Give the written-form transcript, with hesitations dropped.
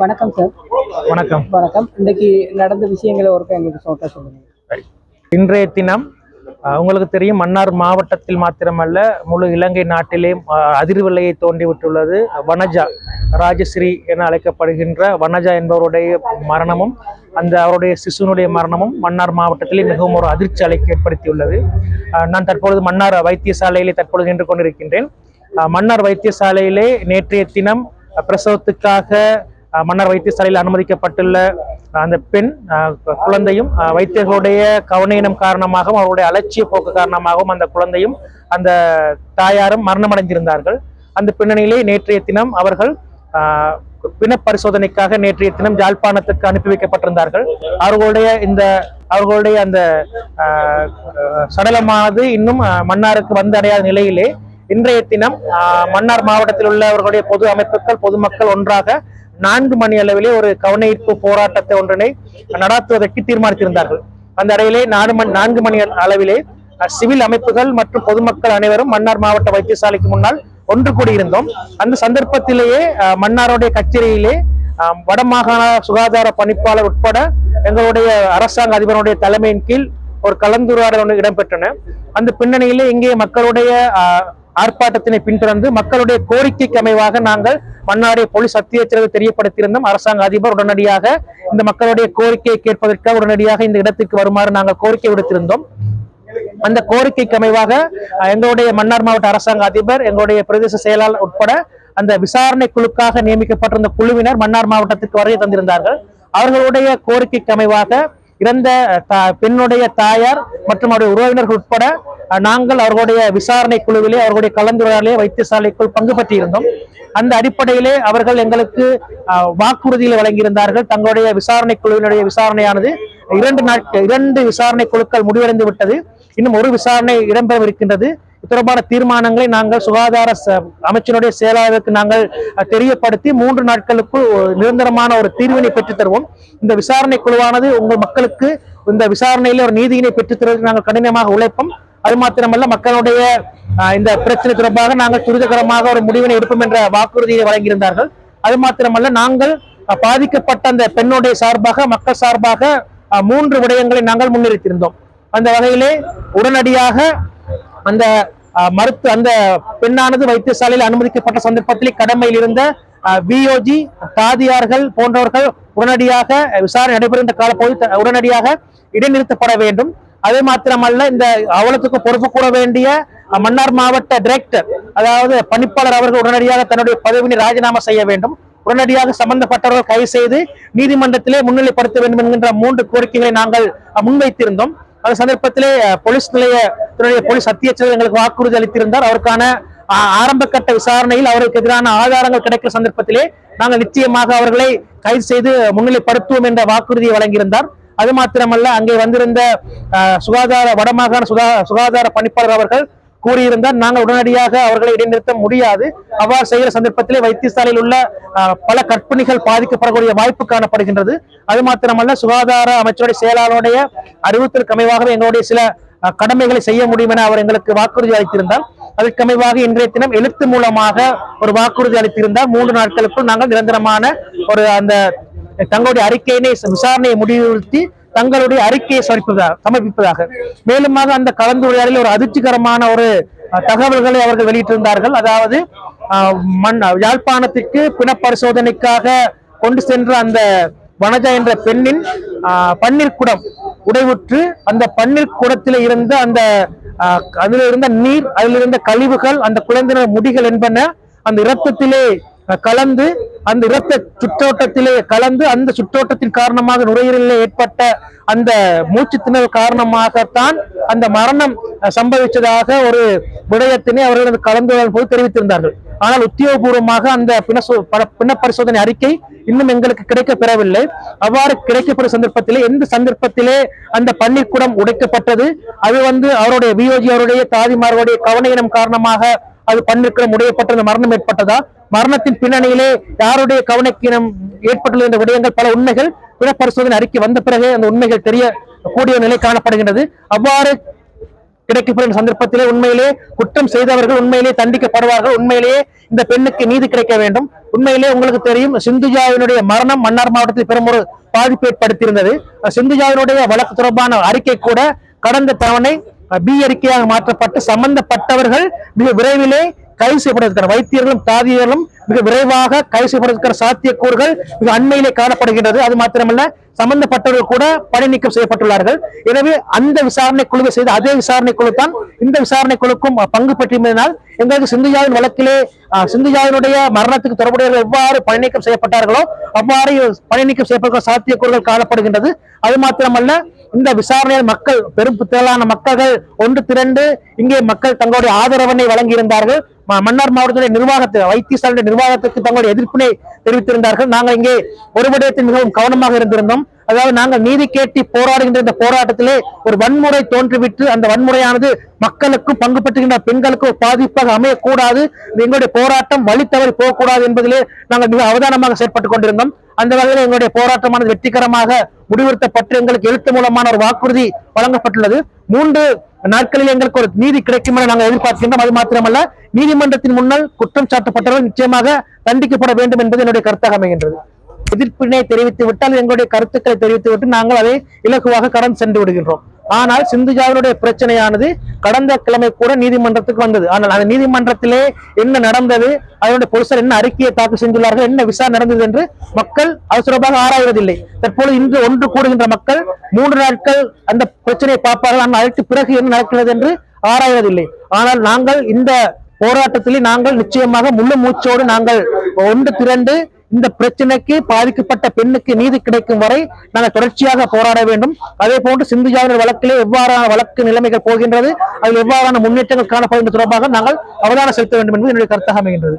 வணக்கம் சார். வணக்கம். வணக்கம். இன்னைக்கு நடந்த விஷயங்களை ஒருக்க எங்களுக்கு ஷார்ட்டா சொல்லுங்க. இன்றைய தினம் உங்களுக்கு தெரியும், மன்னார் மாவட்டத்தில் மாத்திரமல்ல முழு இலங்கை நாட்டிலே அதிர்வலையை தோன்றிவிட்டுள்ளது. வனஜா ராஜஸ்ரீ என அழைக்கப்படுகின்ற வனஜா என்பவருடைய மரணமும் அவருடைய சிசுனுடைய மரணமும் மன்னார் மாவட்டத்திலே மிகவும் ஒரு அதிர்ச்சி அலைக்கு ஏற்படுத்தியுள்ளது. நான் தற்பொழுது மன்னார் வைத்தியசாலையிலே தற்பொழுது நின்று கொண்டிருக்கின்றேன். மன்னார் வைத்தியசாலையிலே நேற்றைய தினம் பிரசவத்துக்காக மன்னார் வைத்தியசாலையில் அனுமதிக்கப்பட்டுள்ள அந்த பெண் குழந்தையும் வைத்தியர்களுடைய கவனீனம் காரணமாகவும் அவருடைய அலட்சிய போக்கு காரணமாகவும் அந்த குழந்தையும் அந்த தாயாரும் மரணமடைந்திருந்தார்கள். அந்த பின்னணியிலே நேற்றைய தினம் அவர்கள் பிண பரிசோதனைக்காக நேற்றைய தினம் யாழ்ப்பாணத்துக்கு அனுப்பி வைக்கப்பட்டிருந்தார்கள். அவர்களுடைய அந்த சடலமானது இன்னும் மன்னாருக்கு வந்தடையாத நிலையிலே இன்றைய தினம் மன்னார் மாவட்டத்தில் உள்ள அவர்களுடைய பொது அமைப்புகள் பொதுமக்கள் ஒன்றாக 4 மணி அளவிலே ஒரு கவனஈர்ப்பு போராட்டத்தை ஒன்றினை நடாத்துவதற்கு தீர்மானித்திருந்தார்கள். அந்த அறையிலே 4 மணி அளவிலே சிவில் அமைப்புகள் மற்றும் பொதுமக்கள் அனைவரும் மன்னார் மாவட்ட வைத்தியசாலைக்கு முன்னால் ஒன்று கூடியிருந்தோம். அந்த சந்தர்ப்பத்திலேயே மன்னாருடைய கச்சேரியிலே வடமாகாண சுகாதார பணிப்பாளர் உட்பட எங்களுடைய அரசாங்க அதிபருடைய தலைமையின் கீழ் ஒரு கலந்துரையாடல் இடம்பெற்றன. அந்த பின்னணியிலே இங்கே மக்களுடைய ஆர்ப்பாட்டத்தினை பின்தொடர்ந்து மக்களுடைய கோரிக்கைக்கு அமைவாக நாங்கள் மன்னாருடைய போலீஸ் அத்தியட்சரை தெரியப்படுத்தியிருந்தோம். அரசாங்க அதிபர் உடனடியாக இந்த மக்களுடைய கோரிக்கையை கேட்பதற்காக உடனடியாக இந்த இடத்துக்கு வருமாறு நாங்கள் கோரிக்கை விடுத்திருந்தோம். அந்த கோரிக்கைக்கு அமைவாக எங்களுடைய மன்னார் மாவட்ட அரசாங்க அதிபர், எங்களுடைய பிரதேச செயலாளர் உட்பட அந்த விசாரணை குழுக்காக நியமிக்கப்பட்டிருந்த குழுவினர் மன்னார் மாவட்டத்துக்கு வருகை தந்திருந்தார்கள். அவர்களுடைய கோரிக்கைக்கு அமைவாக இறந்த பெண்ணுடைய தாயார் மற்றும் அவருடைய உறவினர்கள் உட்பட நாங்கள் அவர்களுடைய விசாரணை குழுவிலே அவர்களுடைய கலந்துரையாடலே வைத்தியசாலைக்குள் பங்கு பெற்றிருந்தோம். அந்த அடிப்படையிலே அவர்கள் எங்களுக்கு வாக்குறுதியில் வழங்கியிருந்தார்கள். தங்களுடைய விசாரணை குழுவினுடைய விசாரணையானது 2 விசாரணை குழுக்கள் முடிவடைந்து விட்டது. இன்னும் ஒரு விசாரணை இடம்பெறவிருக்கின்றது. தொடர்பான தீர்மானங்களை நாங்கள் சுகாதார அமைச்சருடைய செயலாளருக்கு நாங்கள் தெரியப்படுத்தி 3 நாட்களுக்குள் நிரந்தரமான ஒரு தீர்வினை பெற்றுத் தருவோம். இந்த விசாரணை குழுவானது உங்கள் மக்களுக்கு இந்த விசாரணையில ஒரு நீதியினை பெற்றுத் தருவதற்கு நாங்கள் கடினமாக உழைப்போம். அது மாத்திரமல்ல, மக்களுடைய இந்த பிரச்சனை தொடர்பாக நாங்கள் துரிதகரமாக ஒரு முடிவினை எடுப்போம் என்ற வாக்குறுதியை வழங்கியிருந்தார்கள். அது மாத்திரமல்ல, நாங்கள் பாதிக்கப்பட்ட அந்த பெண்ணுடைய சார்பாக மக்கள் சார்பாக 3 விடயங்களை நாங்கள் முன்னிறுத்தியிருந்தோம். அந்த வகையிலே உடனடியாக அந்த பெண்ணானது வைத்தியசாலையில் அனுமதிக்கப்பட்ட சந்தர்ப்பத்திலே கடமையில் இருந்த விஓஜி தாதியார்கள் போன்றவர்கள் உடனடியாக விசாரணை நடைபெறுகின்ற காலப்போது உடனடியாக இடைநிறுத்தப்பட வேண்டும். அதே மாத்திரமல்ல, இந்த அவலத்துக்கு பொறுப்பு கூற வேண்டிய மன்னார் மாவட்ட டைரக்டர், அதாவது பணிப்பாளர் அவர்கள் உடனடியாக தன்னுடைய பதவியை ராஜினாமா செய்ய வேண்டும். உடனடியாக சம்பந்தப்பட்டவர்கள் கைது செய்து நீதிமன்றத்திலே முன்னிலைப்படுத்த வேண்டும் என்கின்ற 3 கோரிக்கைகளை நாங்கள் முன்வைத்திருந்தோம். அந்த சந்தர்ப்பத்திலே போலீஸ் அத்தியட்சர் எங்களுக்கு வாக்குறுதி அளித்திருந்தார். அவருக்கான ஆரம்ப கட்ட விசாரணையில் அவருக்கு எதிரான ஆதாரங்கள் கிடைக்கிற சந்தர்ப்பத்திலே நாங்கள் நிச்சயமாக அவர்களை கைது செய்து முன்னிலைப்படுத்துவோம் என்ற வாக்குறுதியை வழங்கியிருந்தார். அது மாத்திரமல்ல, அங்கே வந்திருந்த வடமாகாண சுகாதார பணிப்பாளர் அவர்கள் கூறியிருந்தார், நாங்கள் உடனடியாக அவர்களை இடைநிறுத்த முடியாது. அவ்வாறு செய்கிற சந்தர்ப்பத்திலே வைத்தியசாலையில் உள்ள பல கர்ப்பிணிகள் பாதிக்கப்படக்கூடிய வாய்ப்பு காணப்படுகின்றது. அது மாத்திரமல்ல, சுகாதார அமைச்சருடைய செயலாளருடைய அறிவுறுத்தலுக்கு அமைவாகவே எங்களுடைய சில கடமைகளை செய்ய முடியும் என அவர் எங்களுக்கு வாக்குறுதி அளித்திருந்தார். அதற்கு அமைவாக இன்றைய தினம் எழுத்து மூலமாக ஒரு வாக்குறுதி அளித்திருந்தார். 3 நாட்களுக்குள் நாங்கள் நிரந்தரமான ஒரு தங்களுடைய அறிக்கையினை விசாரணையை முடிவுறுத்தி தங்களுடைய அறிக்கையை சமர்ப்பிப்பதாக. மேலுமாக அந்த கலந்துரையாடலில் ஒரு அதிர்ச்சிகரமான ஒரு தகவல்களை அவர்கள் வெளியிட்டிருந்தார்கள். அதாவது யாழ்ப்பாணத்திற்கு பிண பரிசோதனைக்காக கொண்டு சென்ற அந்த வனஜா என்ற பெண்ணின் பன்னீர் குடம் உடைவுற்று அந்த பன்னீர் குடத்தில் இருந்த அதில் இருந்த நீர், அதில் இருந்த கழிவுகள், அந்த குழந்தையினர் முடிகள் என்பன அந்த இரத்தத்திலே கலந்து அந்த இரத்த சுற்றோட்டத்திலே கலந்து அந்த சுற்றோட்டத்தின் காரணமாக நுரையீரலில் ஏற்பட்ட அந்த மூச்சு திணறல் காரணமாகத்தான் அந்த மரணம் சம்பவித்ததாக ஒரு விடயத்தினை அவர்கள் கலந்துரையாடல் போது தெரிவித்திருந்தார்கள். ஆனால் உத்தியோகபூர்வமாக அந்த பிண பரிசோதனை அறிக்கை இன்னும் எங்களுக்கு கிடைக்க பெறவில்லை. அவ்வாறு கிடைக்கப்பட்ட சந்தர்ப்பத்திலே எந்த சந்தர்ப்பத்திலே அந்த பன்னீர் குடம் உடைக்கப்பட்டது, அது அவருடைய விஓஜி அவருடைய தாதிமார்களுடைய கவனஈனம் காரணமாக அது பன்னீர் குடம் உடையப்பட்ட மரணம் ஏற்பட்டதா, மரணத்தின் பின்னணியிலே யாருடைய கவனக்கீனம் ஏற்பட்டுள்ள என்ற விடயங்கள் பல உண்மைகள் பிற பரிசோதனை அறிக்கை வந்த பிறகு அந்த உண்மைகள் தெரியக்கூடிய நிலை காணப்படுகின்றது. அவ்வாறு கிடைக்கப்படும் சந்தர்ப்பத்திலே உண்மையிலே குற்றம் செய்தவர்கள் உண்மையிலே தண்டிக்கப்படுவார்கள். உண்மையிலேயே இந்த பெண்ணுக்கு நீதி கிடைக்க வேண்டும். உண்மையிலே உங்களுக்கு தெரியும், சிந்துஜாவினுடைய மரணம் மன்னார் மாவட்டத்தில் பெரும் ஒரு பாதிப்பு ஏற்படுத்தியிருந்தது. சிந்துஜாவினுடைய வழக்கு தொடர்பான அறிக்கை கூட கடந்த தவணை பி அறிக்கையாக மாற்றப்பட்டு சம்பந்தப்பட்டவர்கள் மிக விரைவிலே கைது செய்யப்படுவதற்கான வைத்தியர்களும் தாதியர்களும் மிக விரைவாக கைது செய்யப்படுவதற்கான சாத்தியக்கூறுகள் மிக அண்மையிலே காணப்படுகின்றது. அது மாத்திரமல்ல, சம்பந்தப்பட்டவர்கள் கூட பணி நீக்கம் செய்யப்பட்டுள்ளார்கள். எனவே அந்த விசாரணை குழுவை செய்த அதே விசாரணை குழு தான் இந்த விசாரணை குழுக்கும் பங்கு பெற்றிருந்ததினால் எங்களுக்கு சிந்துஜாவின் வழக்கிலே சிந்துஜாவினுடைய மரணத்துக்கு தொடர்புடையவர்கள் எவ்வாறு பணி நீக்கம் செய்யப்பட்டார்களோ அவ்வாறு பணி நீக்கம் செய்யப்பட்ட சாத்தியக்கூறுகள் காணப்படுகின்றது. அது மாத்திரமல்ல, இந்த விசாரணையில் மக்கள் பெரும் திரளான மக்கள் ஒன்று திரண்டு இங்கே மக்கள் தங்களுடைய ஆதரவினை வழங்கியிருந்தார்கள். மன்னார் மாவட்டத்துடைய நிர்வாகத்தில் வைத்தியசாலை நிர்வாகத்திற்கு தங்களுடைய எதிர்ப்பினை தெரிவித்திருந்தார்கள். நாங்கள் இங்கே ஒரு விடயத்தில் மிகவும் கவனமாக இருந்திருந்தோம். அதாவது நாங்கள் நீதி கேட்டு போராடுகின்ற இந்த போராட்டத்திலே ஒரு வன்முறை தோன்றிவிட்டு அந்த வன்முறையானது மக்களுக்கும் பங்கு பெற்றுகின்ற பெண்களுக்கு ஒரு பாதிப்பாக அமையக்கூடாது, எங்களுடைய போராட்டம் வழி தவறி போகக்கூடாது என்பதிலே நாங்கள் மிக அவதானமாக செயற்பட்டுக் கொண்டிருந்தோம். அந்த வகையில் எங்களுடைய போராட்டமானது வெற்றிகரமாக முடிவுறுத்தப்பட்டு எங்களுக்கு எழுத்து மூலமான ஒரு வாக்குறுதி வழங்கப்பட்டுள்ளது. 3 நாட்களில் எங்களுக்கு ஒரு நீதி கிடைக்கும் என நாங்கள் எதிர்பார்க்கின்றோம். அது மாத்திரமல்ல, நீதிமன்றத்தின் முன்னால் குற்றம் சாட்டப்பட்டவர்கள் நிச்சயமாக தண்டிக்கப்பட வேண்டும் என்பது என்னுடைய கருத்தாக அமைகின்றது. எதிர்ப்பினை தெரிவித்து விட்டால் எங்களுடைய கருத்துக்களை தெரிவித்து விட்டு நாங்கள் அதை இலகுவாக கடந்து சென்று விடுகின்றோம். ஆனால் சிந்துஜாவினுடைய பிரச்சனையானது கடந்த கிழமை கூட நீதிமன்றத்துக்கு வந்தது. ஆனால் அந்த நீதிமன்றத்திலே என்ன நடந்தது, அதனுடைய போலீசார் என்ன அறிக்கையை தாக்கல் செஞ்சுள்ளார்கள், என்ன விசாரணை நடந்தது என்று மக்கள் அவசரமாக ஆராய்வதில்லை. தற்போது இன்று ஒன்று கூடுகின்ற மக்கள் 3 நாட்கள் அந்த பிரச்சனையை பார்ப்பார்கள். ஆனால் அதற்கு பிறகு என்ன நடக்கிறது என்று ஆராய்வதில்லை. ஆனால் நாங்கள் இந்த போராட்டத்திலே நாங்கள் நிச்சயமாக முழு மூச்சோடு நாங்கள் ஒன்று திரண்டு இந்த பிரச்சனைக்கு பாதிக்கப்பட்ட பெண்ணுக்கு நீதி கிடைக்கும் வரை நாங்கள் தொடர்ச்சியாக போராட வேண்டும். அதே போன்று சிந்துஜாவின் வழக்கிலே எவ்வாறான வழக்கு நிலைமைகள் போகின்றது, அதில் எவ்வாறான முன்னேற்றங்கள் காணப்படுகின்ற தொடர்பாக நாங்கள் அவதானம் செலுத்த வேண்டும் என்பது என்னுடைய கருத்தாக அமைகின்றது.